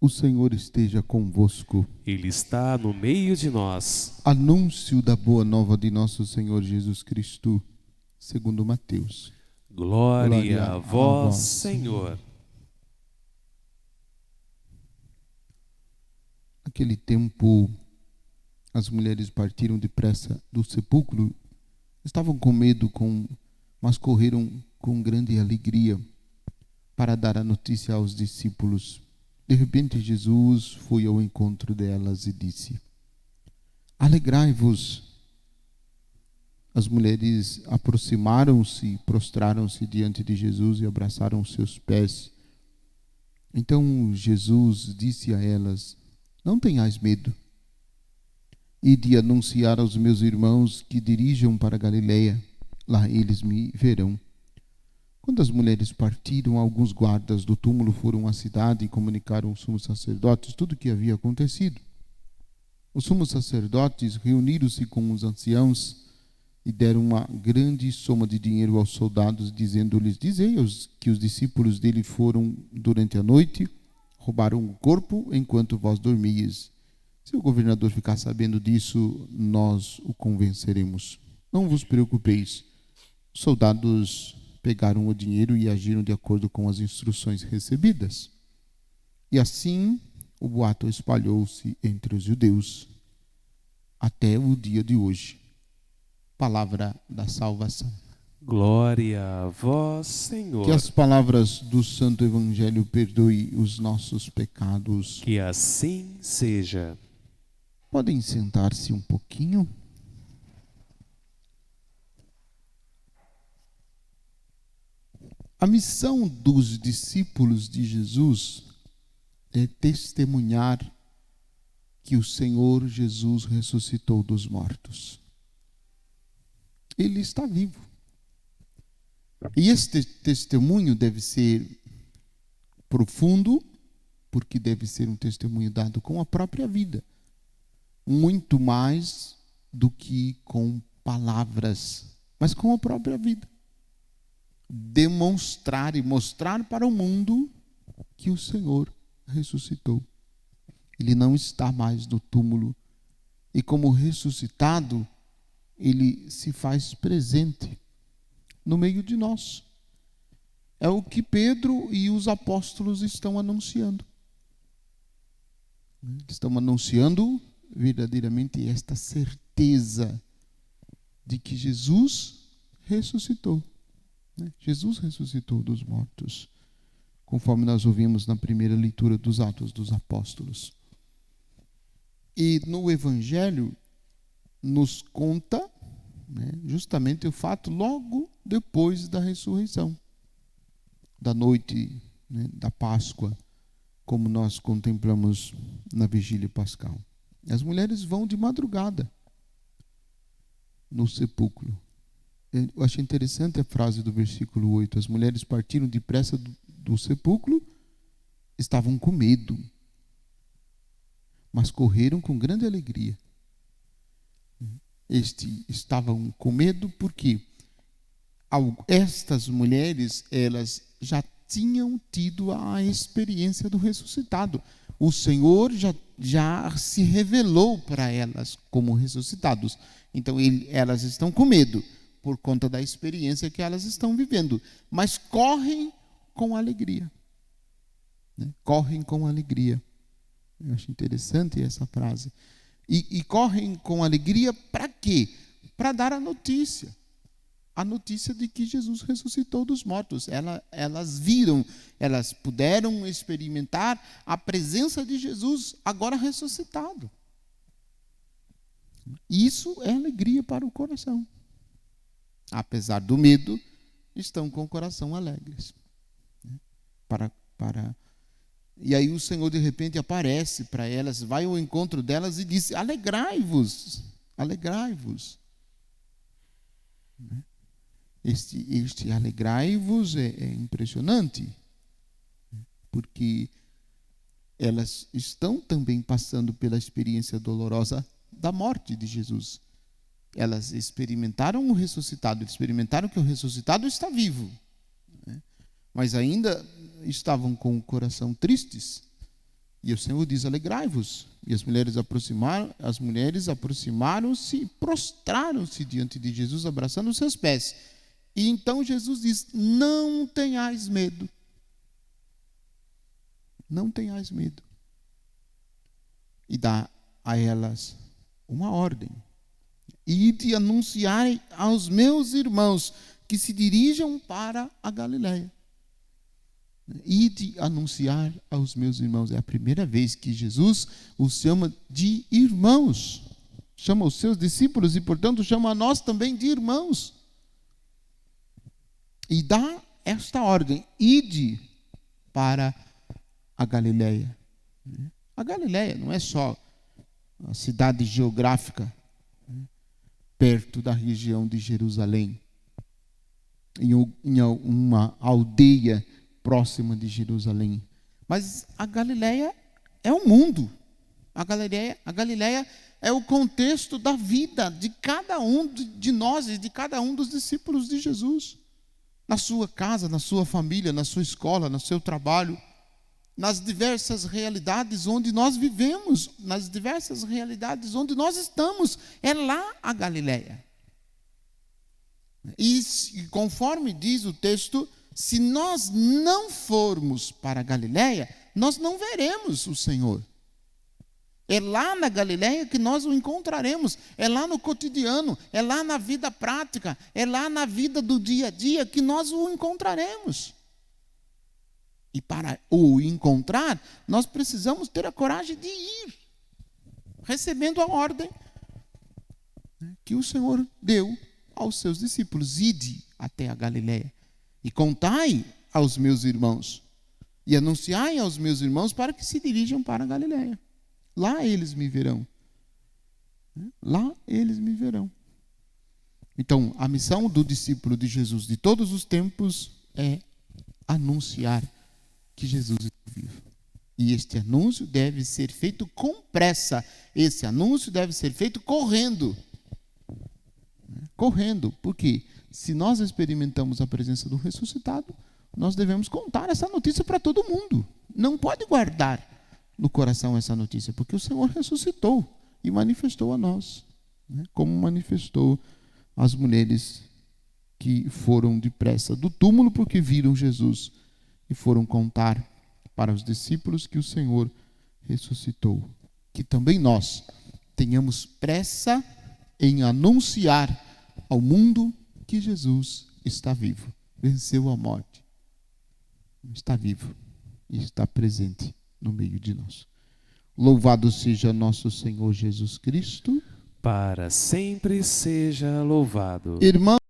O Senhor esteja convosco. Ele está no meio de nós. Anúncio da boa nova de nosso Senhor Jesus Cristo, segundo Mateus. Glória a vós, Senhor. Naquele tempo, as mulheres partiram depressa do sepulcro. Estavam com medo, mas correram com grande alegria para dar a notícia aos discípulos. De repente, Jesus foi ao encontro delas e disse: Alegrai-vos. As mulheres aproximaram-se, prostraram-se diante de Jesus e abraçaram seus pés. Então Jesus disse a elas: Não tenhais medo. Ide anunciar aos meus irmãos que dirijam para Galileia. Lá eles me verão. Quando as mulheres partiram, alguns guardas do túmulo foram à cidade e comunicaram aos sumos sacerdotes tudo o que havia acontecido. Os sumos sacerdotes reuniram-se com os anciãos e deram uma grande soma de dinheiro aos soldados, dizendo-lhes: Dizei-os que os discípulos dele foram durante a noite, roubaram o corpo enquanto vós dormíeis. Se o governador ficar sabendo disso, nós o convenceremos. Não vos preocupeis. Os soldados pegaram o dinheiro e agiram de acordo com as instruções recebidas. E assim o boato espalhou-se entre os judeus até o dia de hoje. Palavra da salvação. Glória a vós, Senhor. Que as palavras do Santo Evangelho perdoem os nossos pecados. Que assim seja. Podem sentar-se um pouquinho? A missão dos discípulos de Jesus é testemunhar que o Senhor Jesus ressuscitou dos mortos. Ele está vivo. E este testemunho deve ser profundo, porque deve ser um testemunho dado com a própria vida. Muito mais do que com palavras, mas com a própria vida. Demonstrar e mostrar para o mundo que o Senhor ressuscitou. Ele não está mais no túmulo. E como ressuscitado, ele se faz presente no meio de nós. É o que Pedro e os apóstolos estão anunciando. Estão anunciando verdadeiramente esta certeza de que Jesus ressuscitou. Jesus ressuscitou dos mortos, conforme nós ouvimos na primeira leitura dos Atos dos Apóstolos. E no Evangelho nos conta, justamente o fato logo depois da ressurreição, da noite, da Páscoa, como nós contemplamos na vigília pascal. As mulheres vão de madrugada no sepulcro. Eu achei interessante a frase do versículo 8. As mulheres partiram depressa do sepulcro, estavam com medo, mas correram com grande alegria. Estavam com medo porque estas mulheres, elas já tinham tido a experiência do ressuscitado. O Senhor já se revelou para elas como ressuscitados. Então elas estão com medo por conta da experiência que elas estão vivendo, mas correm com alegria. Correm com alegria. Eu acho interessante essa frase. E correm com alegria para quê? Para dar a notícia de que Jesus ressuscitou dos mortos. Elas viram, elas puderam experimentar a presença de Jesus agora ressuscitado. Isso é alegria para o coração. Apesar do medo, estão com o coração alegres. E aí o Senhor de repente aparece para elas, vai ao encontro delas e diz: alegrai-vos, alegrai-vos. Este alegrai-vos é impressionante, porque elas estão também passando pela experiência dolorosa da morte de Jesus. Elas experimentaram o ressuscitado, experimentaram que o ressuscitado está vivo, mas ainda estavam com o coração tristes, E o Senhor diz: alegrai-vos. E as mulheres aproximaram-se e prostraram-se diante de Jesus, abraçando os seus pés. E então Jesus diz: não tenhais medo. Não tenhais medo. E dá a elas uma ordem: ide anunciarem aos meus irmãos que se dirijam para a Galileia. Ide anunciar aos meus irmãos. É a primeira vez que Jesus os chama de irmãos. Chama os seus discípulos e, portanto, chama a nós também de irmãos. E dá esta ordem: ide para a Galileia. A Galileia não é só a cidade geográfica perto da região de Jerusalém, em uma aldeia próxima de Jerusalém. Mas a Galileia é o mundo. A Galileia é o contexto da vida de cada um de nós e de cada um dos discípulos de Jesus. Na sua casa, na sua família, na sua escola, no seu trabalho, nas diversas realidades onde nós vivemos, nas diversas realidades onde nós estamos. É lá a Galileia. E conforme diz o texto, se nós não formos para a Galileia, nós não veremos o Senhor. É lá na Galileia que nós o encontraremos. É lá no cotidiano, é lá na vida prática, é lá na vida do dia a dia que nós o encontraremos. E para o encontrar, nós precisamos ter a coragem de ir, recebendo a ordem que o Senhor deu aos seus discípulos: ide até a Galileia e contai aos meus irmãos e anunciai aos meus irmãos para que se dirijam para a Galileia. Lá eles me verão. Lá eles me verão. Então, a missão do discípulo de Jesus de todos os tempos é anunciar que Jesus é vivo. E este anúncio deve ser feito com pressa. Esse anúncio deve ser feito correndo. Correndo, porque se nós experimentamos a presença do ressuscitado, nós devemos contar essa notícia para todo mundo. Não pode guardar no coração essa notícia, porque o Senhor ressuscitou e manifestou a nós, como manifestou as mulheres que foram depressa do túmulo porque viram Jesus e foram contar para os discípulos que o Senhor ressuscitou. Que também nós tenhamos pressa em anunciar ao mundo que Jesus está vivo, venceu a morte, está vivo e está presente no meio de nós. Louvado seja nosso Senhor Jesus Cristo. Para sempre seja louvado. Irmão,